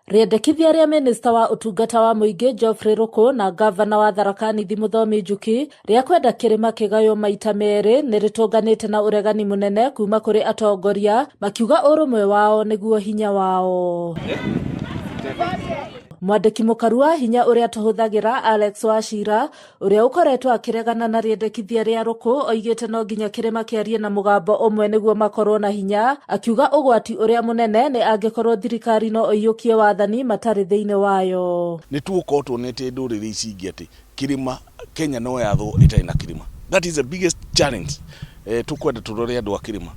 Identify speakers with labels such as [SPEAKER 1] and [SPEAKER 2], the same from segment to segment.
[SPEAKER 1] Riendekithia ria minista wa utungata wa muingi Geoffrey Ruku na gavana wa Tharaka Nithi Muthomi Njuki ria kwenda kirima kigayo maita meri ni ritunganite na uregani munene kuma kuri atongoria makiuga urumwe wao niguo hinya wao. Mwandiki mukaru wa hinya uria tuhuthagira Alex Wachira uria ukoretwo akiregana na riendekithia ria Ruku oigite no nginya kirima kiarie na mugambo umwe niguo makorwo na hinya, akiuga ugwati uria munene ni angikorwo thirikari no oiyukie wathani matari thiini wayo.
[SPEAKER 2] Ni tuko tuonete nduriri ici ingi ati kirima Kenya no yatho itari na kirima. That is the biggest challenge. Tukwenda turore andu a kirima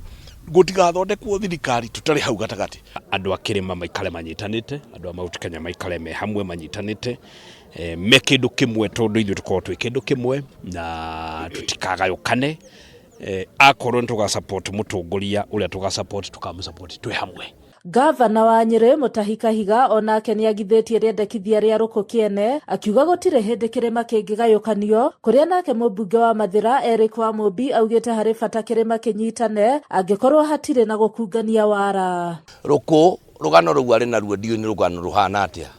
[SPEAKER 2] gutigathondekwo thirikari tutari hau gatagati.
[SPEAKER 3] Andu a kirima maikare manyitanite, andu a Mount Kenya maikare me hamwe manyitanite, me kindu kimwe tondu ithu tukorwo twi kindu kimwe na tutikagayukane. Akorwo tuga support mutongoria uria tuga support tukamusupport twi hamwe.
[SPEAKER 1] Gavana wa Nyeri Mutahi Kahiga onake niagithitie riendekithia ria Ruku kiene, akiuga gutire hindi kirima kingigayukanio, kuria nake mubunge wa Mathira Eric Wamumbi augite hari bata kirima kinyitane angikorwo hatire na gukungania wara.
[SPEAKER 4] Ruku rugano rugu ari naruo ndio ni rugano ruhana atia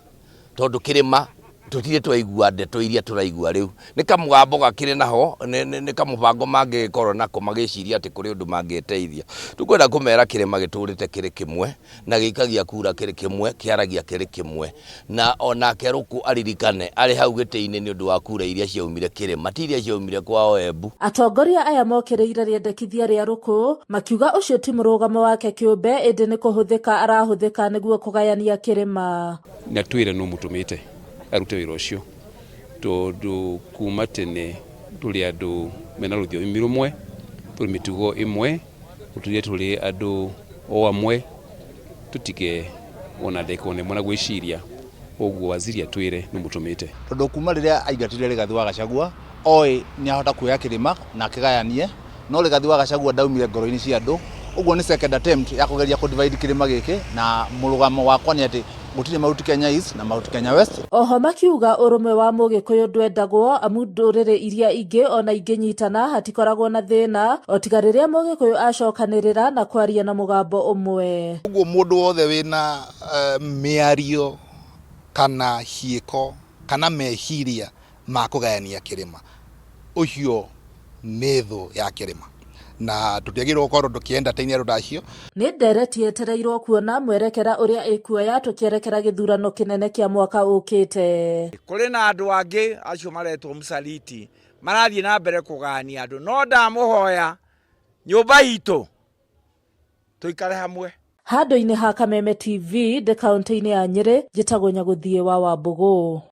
[SPEAKER 4] tondu kirima tutire twaigua ndeto iria turaigua riu ni kamugambo gakire naho ni kamubango mangikorwo nako magiciria ati kuri undu mangieteithia. Tukwenda kumera kirima giturite kiri kimwe na gikagia kura kiri kimwe kiaragia kiri kimwe na onake Ruku aririkane ari hau gitiini ni undu wa kura iria ciaumire kirima tiria ciaumire kwao Embu.
[SPEAKER 1] Atongoria aya mokireire riendekithia ria Ruku makiuga ucio ti murugamo wake kiumbe indi ni kuhuthika arahuthika niguo kugayania kirima.
[SPEAKER 5] Na twire no mutumite arute wira ucio tondu kuma tene tuli andu mena ruthiomi rumwe tuli mitugo imwe tulie tuli andu o amwe tutike ona ndeko ne mwana gwiciria oguo waziri atwire no mutumite
[SPEAKER 6] tondu kuma riria aingatire Rigathi wa Gachagua oi ni ahota kuoya kirima na kigayanie no Rigathi wa Gachagua ndaumire ngoro-ini cia andu uguo ni second attempt ya kugeria ku divide kirima giki na murugamo wakwa ni ati gutire Mount Kenya East na Mount Kenya West.
[SPEAKER 1] Oho makiuga urumwe wa Mugikuyu ndwendagwo amu ndurire iria ingi ona inginyitana hatikoragwo na thina otiga riria Mugikuyu acokanirira na kwaria na mugambo umwe.
[SPEAKER 7] Uguo mundu wothe wina miario kana hiiko kana mehiria ma kugayania kirima ucio metho ya kirima na tutiagirwo gukorwo tukienda tainia rudacio
[SPEAKER 1] ni ndereti etereirwo kuona mwerekera uria ikuoya tukierekera githurano kinene kia mwaka ukite.
[SPEAKER 8] Kuri na andu angi acio maretwo msaliti marathie na mbere kugania andu no ndamuhoya nyumba itu tuikare hamwe.
[SPEAKER 1] Handu-ini ha Kameme TV de kaunti-ini ya Nyeri njitagwo Nyaguthie wa Wambugu.